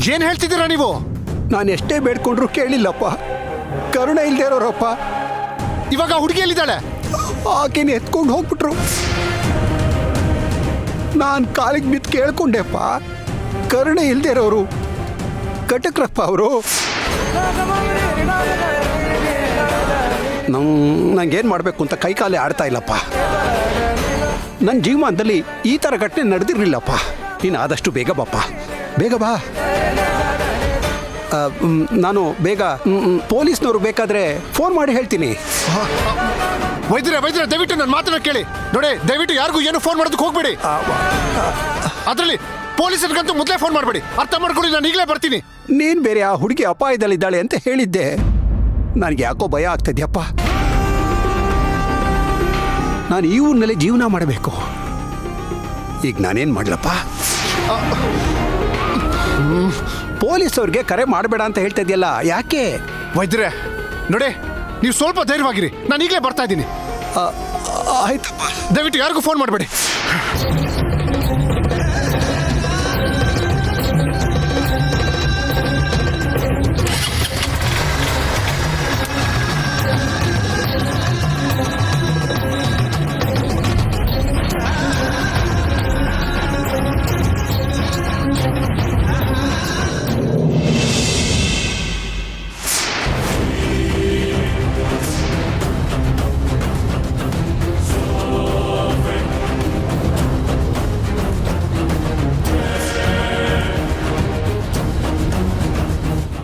ಏನ್ ಹೇಳ್ತಿದ್ದೀರಾ ನೀವು? ನಾನು ಎಷ್ಟೇ ಬೇಡ್ಕೊಂಡ್ರು ಕೇಳಿಲ್ಲಪ್ಪ. ಕರುಣೆ ಇಲ್ದೇ ಇರೋರಪ್ಪ. ಇವಾಗ ಹುಡುಗಿ ಎಲ್ಲಿದ್ದಾಳೆ? ಆಕೆನ ಎತ್ಕೊಂಡು ಹೋಗ್ಬಿಟ್ರು. ನಾನು ಕಾಲಿಗೆ ಬಿದ್ದು ಕೇಳ್ಕೊಂಡೆಪ್ಪ. ಕರುಣೆ ಇಲ್ದೇ ಇರೋರು ಕಟಕ್ರಪ್ಪ ಅವರು. ನಂಗೇನು ಮಾಡಬೇಕು ಅಂತ ಕೈಕಾಲೇ ಆಡ್ತಾ ಇಲ್ಲಪ್ಪ. ನನ್ನ ಜೀವಮಾನದಲ್ಲಿ ಈ ಥರ ಘಟನೆ ನಡೆದಿರಲಿಲ್ಲಪ್ಪ. ನೀನು ಆದಷ್ಟು ಬೇಗ ಬಾಪ್ಪ, ಬೇಗ ಬಾ. ನಾನು ಬೇಗ ಪೊಲೀಸ್ನವರು ಬೇಕಾದರೆ ಫೋನ್ ಮಾಡಿ ಹೇಳ್ತೀನಿ. ವೈದ್ಯರೇ ದಯವಿಟ್ಟು ನನ್ನ ಮಾತನ್ನ ಕೇಳಿ ನೋಡಿ. ದಯವಿಟ್ಟು ಯಾರಿಗೂ ಏನು ಫೋನ್ ಮಾಡೋದಕ್ಕೆ ಹೋಗ್ಬೇಡಿ. ಅದರಲ್ಲಿ ಪೊಲೀಸರಿಗಂತೂ ಮೊದಲೇ ಫೋನ್ ಮಾಡಬೇಡಿ. ಅರ್ಥ ಮಾಡ್ಕೊಳ್ಳಿ, ನಾನು ಈಗಲೇ ಬರ್ತೀನಿ. ನೀನು ಬೇರೆ ಆ ಹುಡುಗಿ ಅಪಾಯದಲ್ಲಿದ್ದಾಳೆ ಅಂತ ಹೇಳಿದ್ದೆ. ನನಗೆ ಯಾಕೋ ಭಯ ಆಗ್ತದ್ಯಪ್ಪ. ನಾನು ಈ ಊರಿನಲ್ಲೇ ಜೀವನ ಮಾಡಬೇಕು. ಈಗ ನಾನೇನು ಮಾಡಲಪ್ಪ? ಪೊಲೀಸವ್ರಿಗೆ ಕರೆ ಮಾಡಬೇಡ ಅಂತ ಹೇಳ್ತಾ ಇದೆಯಲ್ಲ, ಯಾಕೆ? ವೈದ್ಯರೇ ನೋಡಿ, ನೀವು ಸ್ವಲ್ಪ ಧೈರ್ಯವಾಗಿರಿ. ನಾನು ಈಗಲೇ ಬರ್ತಾ ಇದ್ದೀನಿ. ಆಯ್ತಪ್ಪ. ದಯವಿಟ್ಟು ಯಾರಿಗೂ ಫೋನ್ ಮಾಡಬೇಡಿ.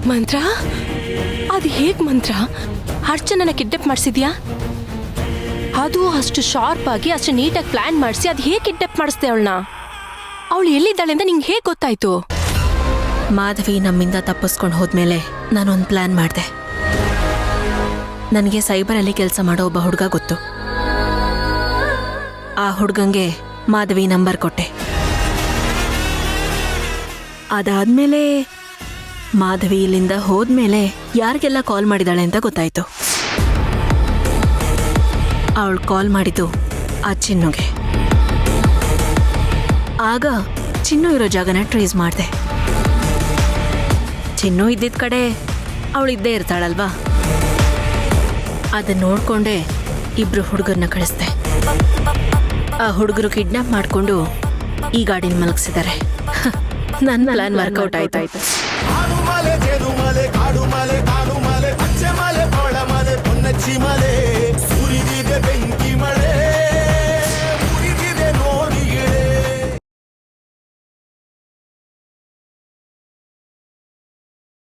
ಮಂತ್ರ? ಅದು ಹೇಗ್ ಮಂತ್ರ? ಅರ್ಚನನ ಕಿಡ್ನಾಪ್ ಮಾಡಿಸಿದ್ಯಾ? ಅದು ಅಷ್ಟು ಶಾರ್ಪ್ ಆಗಿ ಅಷ್ಟು ನೀಟಾಗಿ ಪ್ಲಾನ್ ಮಾಡಿಸಿ ಅದು ಹೇಗೆ ಕಿಡ್ನಾಪ್ ಮಾಡಿಸ್ದೆ ಅವಳನ್ನ? ಅವಳು ಎಲ್ಲಿದ್ದಾಳೆ ಅಂತ ನಿಂಗೆ ಹೇಗೆ ಗೊತ್ತಾಯ್ತು? ಮಾಧವಿ ನಮ್ಮಿಂದ ತಪ್ಪಿಸ್ಕೊಂಡು ಹೋದ್ಮೇಲೆ ನಾನೊಂದು ಪ್ಲಾನ್ ಮಾಡಿದೆ. ನನಗೆ ಸೈಬರಲ್ಲಿ ಕೆಲಸ ಮಾಡೋ ಒಬ್ಬ ಹುಡುಗ ಗೊತ್ತು. ಆ ಹುಡುಗಂಗೆ ಮಾಧವಿ ನಂಬರ್ ಕೊಟ್ಟೆ. ಅದಾದ್ಮೇಲೆ ಮಾಧವಿ ಇಲ್ಲಿಂದ ಹೋದ್ಮೇಲೆ ಯಾರಿಗೆಲ್ಲ ಕಾಲ್ ಮಾಡಿದಾಳೆ ಅಂತ ಗೊತ್ತಾಯ್ತು. ಅವಳು ಕಾಲ್ ಮಾಡಿದ್ದು ಆ ಚಿನ್ನುಗೆ. ಆಗ ಚಿನ್ನು ಇರೋ ಜಾಗನ ಟ್ರೇಸ್ ಮಾಡಿದೆ. ಚಿನ್ನು ಇದ್ದಿದ್ದ ಕಡೆ ಅವಳಿದ್ದೇ ಇರ್ತಾಳಲ್ವಾ, ಅದನ್ನ ನೋಡ್ಕೊಂಡೆ ಇಬ್ರು ಹುಡುಗರನ್ನ ಕಳಿಸ್ದೆ. ಆ ಹುಡುಗರು ಕಿಡ್ನಾಪ್ ಮಾಡಿಕೊಂಡು ಈ ಗಾಡಿನ ಮಲಗಿಸಿದ್ದಾರೆ. ನನ್ನ ಪ್ಲಾನ್ ವರ್ಕೌಟ್ ಆಯ್ತಾಯ್ತು. ಕಾಡು ಮಲೆ ಪಚ್ಚೆ ಮಲೆ ಪೊಳ ಮಲೆ ಪೊನ್ನಚ್ಚಿ ಮಲೆ ಸೂರಿದಿದೆ ಬೆಂಕಿ